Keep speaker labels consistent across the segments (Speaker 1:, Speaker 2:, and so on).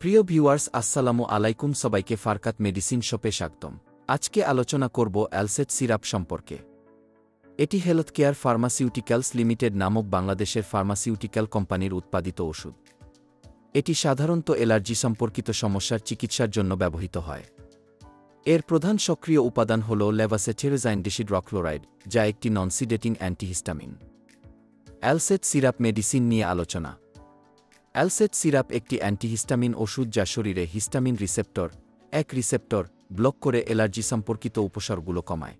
Speaker 1: প্রিয় ভিউয়ার্স, আসসালামু আলাইকুম। সবাইকে ফারকাত মেডিসিন শপে স্বাগতম। আজকে আলোচনা করব অ্যালসেট সিরাপ সম্পর্কে। এটি হেলথ কেয়ার ফার্মাসিউটিক্যালস লিমিটেড নামক বাংলাদেশের ফার্মাসিউটিক্যাল কোম্পানির উৎপাদিত ওষুধ। এটি সাধারণত অ্যালার্জি সম্পর্কিত সমস্যার চিকিৎসার জন্য ব্যবহৃত হয়। এর প্রধান সক্রিয় উপাদান হল লেভাসেটেরিজাইন ডিসিড্রক্লোরাইড, যা একটি নন-সিডেটিং অ্যান্টিহিস্টামিন। অ্যালসেট সিরাপ মেডিসিন নিয়ে আলোচনা। অ্যালসেট সিরাপ একটি অ্যান্টিহিস্টামিন ওষুধ যা শরীরে হিস্টামিন রিসেপ্টর ব্লক করে অ্যালার্জি সম্পর্কিত উপসর্গগুলো কমায়।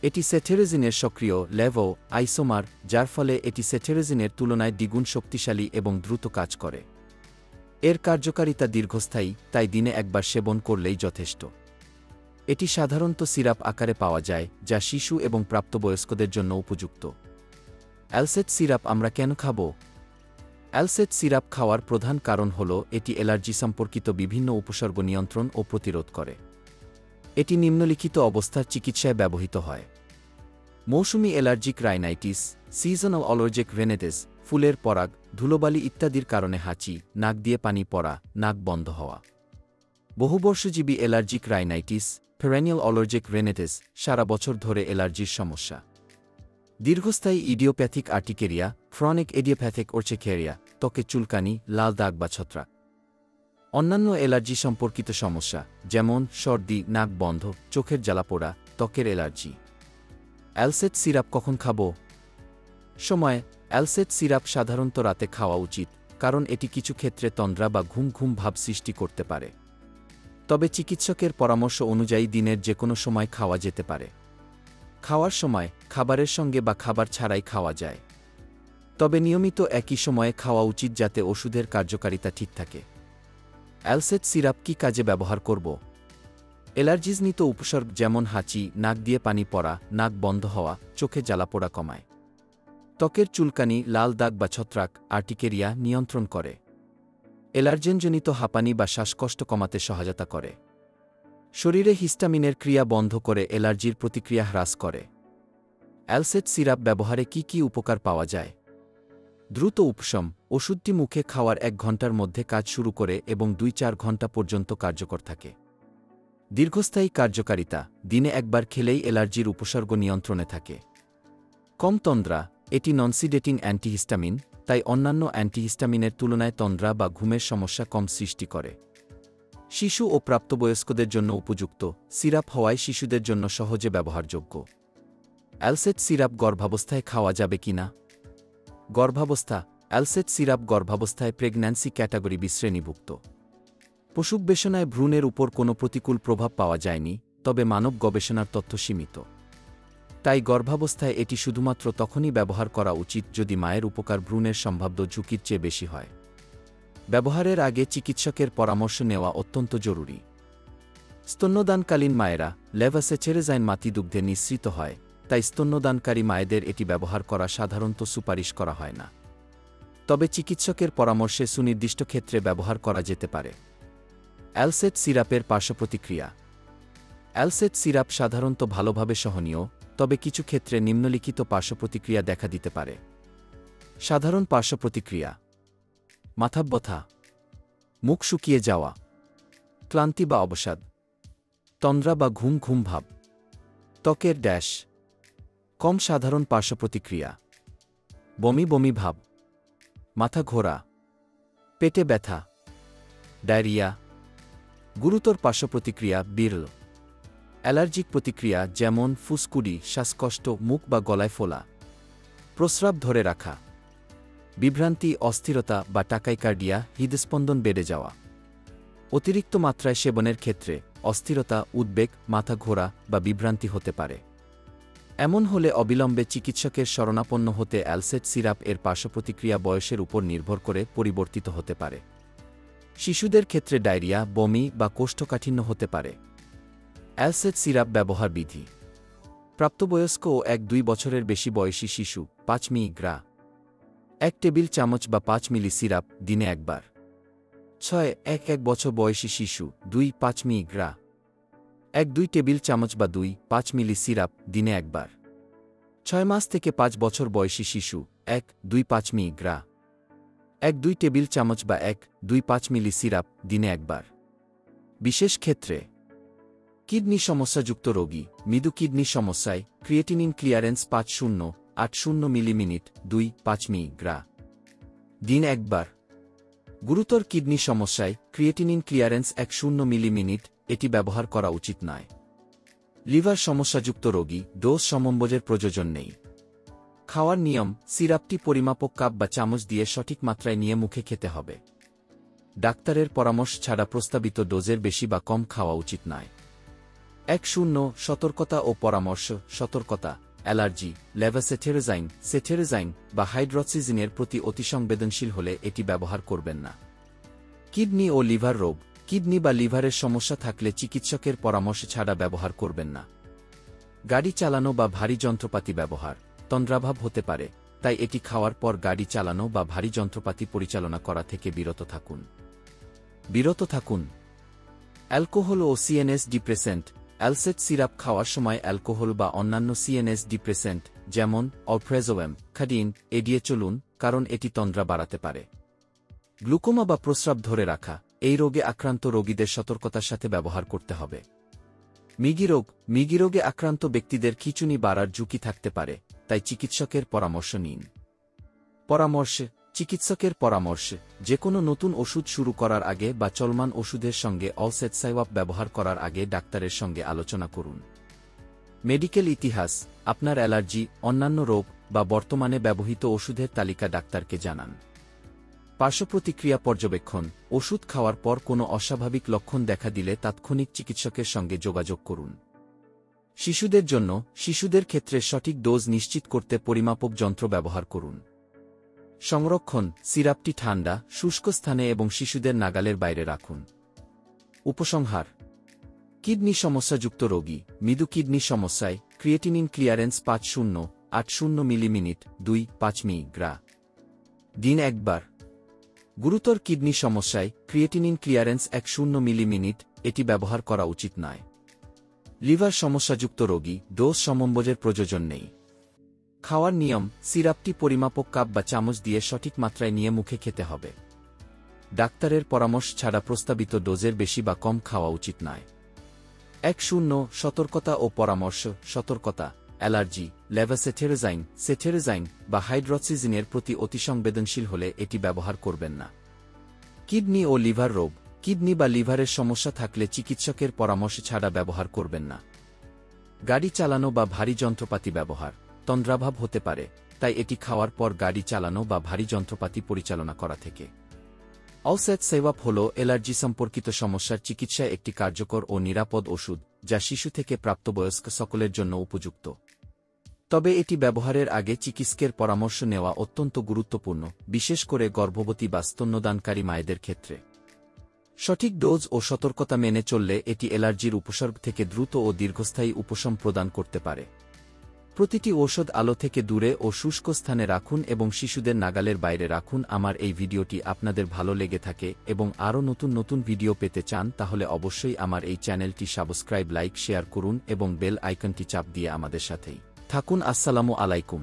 Speaker 1: এটি সেটেরেজিনের সক্রিয় লেভো আইসোমার, যার ফলে এটি সেটেরেজিনের তুলনায় দ্বিগুণ শক্তিশালী এবং দ্রুত কাজ করে। এর কার্যকারিতা দীর্ঘস্থায়ী, তাই দিনে একবার সেবন করলেই যথেষ্ট। এটি সাধারণত সিরাপ আকারে পাওয়া যায়, যা শিশু এবং প্রাপ্তবয়স্কদের জন্য উপযুক্ত। অ্যালসেট সিরাপ আমরা কেন খাব? অ্যালসেট সিরাপ খাওয়ার প্রধান কারণ হল এটি অ্যালার্জি সম্পর্কিত বিভিন্ন উপসর্গ নিয়ন্ত্রণ ও প্রতিরোধ করে। এটি নিম্নলিখিত অবস্থার চিকিৎসায় ব্যবহৃত হয়: মৌসুমি অ্যালার্জিক রাইনাইটিস, সিজনাল অ্যালার্জিক রেনেটেস, ফুলের পরাগ, ধুলোবালি ইত্যাদির কারণে হাঁচি, নাক দিয়ে পানি পড়া, নাক বন্ধ হওয়া। বহুবর্ষজীবী অ্যালার্জিক রাইনাইটিস, পেরেনিয়াল অ্যালার্জিক রেনেটেস, সারা বছর ধরে অ্যালার্জির সমস্যা। দীর্ঘস্থায়ী ইডিওপ্যাথিক আর্টিকেরিয়া, ক্রনিক ইডিওপ্যাথিক ওরচেকেরিয়া, ত্বকে চুলকানি, লাল দাগ বা ছত্রাক। অন্যান্য অ্যালার্জি সম্পর্কিত সমস্যা যেমন সর্দি, নাক বন্ধ, চোখের জ্বালাপোড়া, ত্বকের অ্যালার্জি। অ্যালসেট সিরাপ কখন খাব? সময়: অ্যালসেট সিরাপ সাধারণত রাতে খাওয়া উচিত, কারণ এটি কিছু ক্ষেত্রে তন্দ্রা বা ঘুম ভাব সৃষ্টি করতে পারে। তবে চিকিৎসকের পরামর্শ অনুযায়ী দিনের যে কোনো সময় খাওয়া যেতে পারে। খাওয়ার সময় খাবারের সঙ্গে বা খাবার ছাড়াই খাওয়া যায়, তবে নিয়মিত একই সময়ে খাওয়া উচিত যাতে ওষুধের কার্যকারিতা ঠিক থাকে। অ্যালসেট সিরাপ কী কাজে ব্যবহার করব? অ্যালার্জিজনিত উপসর্গ যেমন হাঁচি, নাক দিয়ে পানি পড়া, নাক বন্ধ হওয়া, চোখে জ্বালাপোড়া কমায়। ত্বকের চুলকানি, লাল দাগ বা ছত্রাক আর্টিকেরিয়া নিয়ন্ত্রণ করে। অ্যালার্জেনজনিত হাঁপানি বা শ্বাসকষ্ট কমাতে সহায়তা করে। শরীরে হিস্টামিনের ক্রিয়া বন্ধ করে অ্যালার্জির প্রতিক্রিয়া হ্রাস করে। অ্যালসেট সিরাপ ব্যবহারে কি কি উপকার পাওয়া যায়? দ্রুত উপশম: ওষুধটি মুখে খাওয়ার 1 ঘণ্টার মধ্যে কাজ শুরু করে এবং 2-4 ঘণ্টা পর্যন্ত কার্যকর থাকে। দীর্ঘস্থায়ী কার্যকারিতা: দিনে একবার খেলেই অ্যালার্জির উপসর্গ নিয়ন্ত্রণে থাকে। কম তন্দ্রা: এটি নন-সিডেটিং অ্যান্টিহিস্টামিন, তাই অন্যান্য অ্যান্টিহিস্টামিনের তুলনায় তন্দ্রা বা ঘুমের সমস্যা কম সৃষ্টি করে। শিশু ও প্রাপ্তবয়স্কদের জন্য উপযুক্ত, সিরাপ হওয়ায় শিশুদের জন্য সহজে ব্যবহারযোগ্য। অ্যালসেট সিরাপ গর্ভাবস্থায় খাওয়া যাবে কিনা? গর্ভাবস্থা: অ্যালসেট সিরাপ গর্ভাবস্থায় প্রেগন্যান্সি ক্যাটাগরি শ্রেণীভুক্ত। পশুগবেষণায় ভ্রূণের উপর কোনো প্রতিকূল প্রভাব পাওয়া যায়নি, তবে মানব গবেষণার তথ্য সীমিত। তাই গর্ভাবস্থায় এটি শুধুমাত্র তখনই ব্যবহার করা উচিত যদি মায়ের উপকার ভ্রূণের সম্ভাব্য ঝুঁকির চেয়ে বেশি হয়। ব্যবহারের আগে চিকিৎসকের পরামর্শ নেওয়া অত্যন্ত জরুরি। স্তন্যদানকালীন মায়েরা লেভাসেটেরিজাইন মাতৃদুগ্ধে নিঃসৃত হয়, তাই স্তন্যদানকারী মায়েদের এটি ব্যবহার করা সাধারণত সুপারিশ করা হয় না। তবে চিকিৎসকের পরামর্শে সুনির্দিষ্ট ক্ষেত্রে ব্যবহার করা যেতে পারে। অ্যালসেট সিরাপের পার্শ্বপ্রতিক্রিয়া: অ্যালসেট সিরাপ সাধারণত ভালোভাবে সহনীয়, তবে কিছু ক্ষেত্রে নিম্নলিখিত পার্শ্বপ্রতিক্রিয়া দেখা দিতে পারে। সাধারণ পার্শ্বপ্রতিক্রিয়া: মাথা ব্যথা, মুখ শুকিয়ে যাওয়া, ক্লান্তি বা অবসাদ, তন্দ্রা বা ঘুম ভাব, ত্বকের ড্যাশ। কম সাধারণ পার্শ্বপ্রতিক্রিয়া: বমি ভাব, মাথা ঘোরা, পেটে ব্যথা, ডায়রিয়া। গুরুতর পার্শ্বপ্রতিক্রিয়া বিরল: অ্যালার্জিক প্রতিক্রিয়া যেমন ফুসকুডি, শ্বাসকষ্ট, মুখ বা গলায় ফোলা, প্রস্রাব ধরে রাখা, বিভ্রান্তি, অস্থিরতা বা টাকাইকার্ডিয়া, হৃদস্পন্দন বেড়ে যাওয়া। অতিরিক্ত মাত্রায় সেবনের ক্ষেত্রে অস্থিরতা, উদ্বেগ, মাথা ঘোরা বা বিভ্রান্তি হতে পারে। এমন হলে অবিলম্বে চিকিৎসকের শরণাপন্ন হতে। অ্যালসেট সিরাপ এর পার্শ্বপ্রতিক্রিয়া বয়সের উপর নির্ভর করে পরিবর্তিত হতে পারে। শিশুদের ক্ষেত্রে ডায়রিয়া, বমি বা কোষ্ঠকাঠিন্য হতে পারে। অ্যালসেট সিরাপ ব্যবহার বিধি: প্রাপ্তবয়স্ক ও 1-2 বছরের বেশি বয়সী শিশু 5 মিলি 1 টেবিল চামচ বা 5 মিলি সিরাপ দিনে একবার। 6-1 বছর বয়সী শিশু 2-5 মিলি 1-2 টেবিল চামচ বা 2-5 মিলি সিরাপ দিনে একবার। 6 মাস থেকে 5 বছর বয়সী শিশু 1-2-5 মিলি 1-2 টেবিল চামচ বা 1-2-5 মিলি সিরাপ দিনে একবার। বিশেষ ক্ষেত্রে কিডনি সমস্যাযুক্ত রোগী, মৃদু কিডনি সমস্যায় ক্রিয়েটিনিন ক্লিয়ারেন্স 50-80 মিলিমিনিট 2-5 মি/গ্রা দিন একবার। গুরুতর কিডনি সমস্যায় ক্রিয়েটিনিন ক্লিয়ারেন্স 10 মিলিমিনিট এটি ব্যবহার করা উচিত নয়। লিভার সমস্যাযুক্ত রোগী, ডোজ সমম্বজের প্রয়োজন নেই। খাওয়ার নিয়ম, সিরাপটি পরিমাপক কাপ বা চামচ দিয়ে সঠিক মাত্রায় নিয়ে মুখে খেতে হবে। ডাক্তারের পরামর্শ ছাড়া প্রস্তাবিত ডোজের বেশি বা কম খাওয়া উচিত নয়। 10 সতর্কতা ও পরামর্শ। সতর্কতা: অ্যালার্জি, লেভোসেটেরোজাইন বা হাইড্রক্সিজিনের প্রতি অতিসংবেদনশীল হলে এটি ব্যবহার করবেন না। কিডনি ও লিভার রোগ, কিডনি বা লিভারের সমস্যা থাকলে চিকিৎসকের পরামর্শ ছাড়া ব্যবহার করবেন না। গাড়ি চালানো বা ভারী যন্ত্রপাতি ব্যবহার, তন্দ্রাভাব হতে পারে, তাই এটি খাওয়ার পর গাড়ি চালানো বা ভারী যন্ত্রপাতি পরিচালনা করা থেকে বিরত থাকুন। অ্যালকোহল ও সিএনএস ডিপ্রেসেন্ট, অ্যালসেট সিরাপ খাওয়ার সময় অ্যালকোহল বা অন্যান্য সিএনএস ডিপ্রেসেন্ট যেমন অলপ্রেজোয়াম, খাডিন এড়িয়ে চলুন, কারণ এটি তন্দ্রা বাড়াতে পারে। গ্লুকোমা বা প্রস্রাব ধরে রাখা, এই রোগে আক্রান্ত রোগীদের সতর্কতার সাথে ব্যবহার করতে হবে। মৃগী রোগে আক্রান্ত ব্যক্তিদের খিঁচুনি বাড়ার ঝুঁকি থাকতে পারে, তাই চিকিৎসকের পরামর্শ নিন। চিকিৎসকের পরামর্শ: যে কোনো নতুন ওষুধ শুরু করার আগে বা চলমান ওষুধের সঙ্গে অলসেটসাইওয়াপ ব্যবহার করার আগে ডাক্তারের সঙ্গে আলোচনা করুন। মেডিকেল ইতিহাস, আপনার অ্যালার্জি, অন্যান্য রোগ বা বর্তমানে ব্যবহৃত ওষুধের তালিকা ডাক্তারকে জানান। পার্শ্বপ্রতিক্রিয়া পর্যবেক্ষণ, ওষুধ খাওয়ার পর কোনো অস্বাভাবিক লক্ষণ দেখা দিলে তাৎক্ষণিক চিকিৎসকের সঙ্গে যোগাযোগ করুন। শিশুদের জন্য, শিশুদের ক্ষেত্রে সঠিক ডোজ নিশ্চিত করতে পরিমাপক যন্ত্র ব্যবহার করুন। সংরক্ষণ, সিরাপটি ঠান্ডা, শুষ্ক স্থানে এবং শিশুদের নাগালের বাইরে রাখুন। উপসংহার: কিডনি সমস্যাযুক্ত রোগী, মৃদু কিডনি সমস্যায় ক্রিয়েটিনিন ক্লিয়ারেন্স 50-80 মিলিমিনিট 2-5 মি/গ্রা দিন একবার। গুরুতর কিডনি সমস্যায় ক্রিয়েটিনিন ক্লিয়ারেন্স 10 মিলিমিনিট এটি ব্যবহার করা উচিত নয়। লিভার সমস্যাযুক্ত রোগী, ডোজ সমম্বজের প্রয়োজন নেই। খাওয়ার নিয়ম, সিরাপটি পরিমাপক কাপ বা চামচ দিয়ে সঠিক মাত্রায় নিয়ে মুখে খেতে হবে। ডাক্তারের পরামর্শ ছাড়া প্রস্তাবিত ডোজের বেশি বা কম খাওয়া উচিত নয়। 10 সতর্কতা ও পরামর্শ। সতর্কতা: অ্যালার্জি, লেভোসেটেরোজাইন বা হাইড্রক্সিজিনের প্রতি অতিসংবেদনশীল হলে এটি ব্যবহার করবেন না। কিডনি ও লিভার রোগ, কিডনি বা লিভারের সমস্যা থাকলে চিকিৎসকের পরামর্শ ছাড়া ব্যবহার করবেন না। গাড়ি চালানো বা ভারী যন্ত্রপাতি ব্যবহার, তন্দ্রাভাব হতে পারে, তাই এটি খাওয়ার পর গাড়ি চালানো বা ভারী যন্ত্রপাতি পরিচালনা করা থেকে। অলসেটসাইওয়াপ হল অ্যালার্জি সম্পর্কিত সমস্যার চিকিৎসায় একটি কার্যকর ও নিরাপদ ওষুধ, যা শিশু থেকে প্রাপ্তবয়স্ক সকলের জন্য উপযুক্ত। তবে এটি ব্যবহারের আগে চিকিৎসকের পরামর্শ নেওয়া অত্যন্ত গুরুত্বপূর্ণ, বিশেষ করে গর্ভবতী বা স্তন্যদানকারী মায়েদের ক্ষেত্রে। সঠিক ডোজ ও সতর্কতা মেনে চললে এটি অ্যালার্জির উপসর্গ থেকে দ্রুত ও দীর্ঘস্থায়ী উপশম প্রদান করতে পারে। প্রতিটি ঔষধ আলো থেকে দূরে ও শুষ্ক স্থানে রাখুন এবং শিশুদের নাগালের বাইরে রাখুন। আমার এই ভিডিওটি আপনাদের ভালো লেগে থাকে এবং আরও নতুন ভিডিও পেতে চান তাহলে অবশ্যই আমার এই চ্যানেলটি সাবস্ক্রাইব, লাইক, শেয়ার করুন এবং বেল আইকনটি চাপ দিয়ে আমাদের সাথেই থাকুন। আসসালামু আলাইকুম।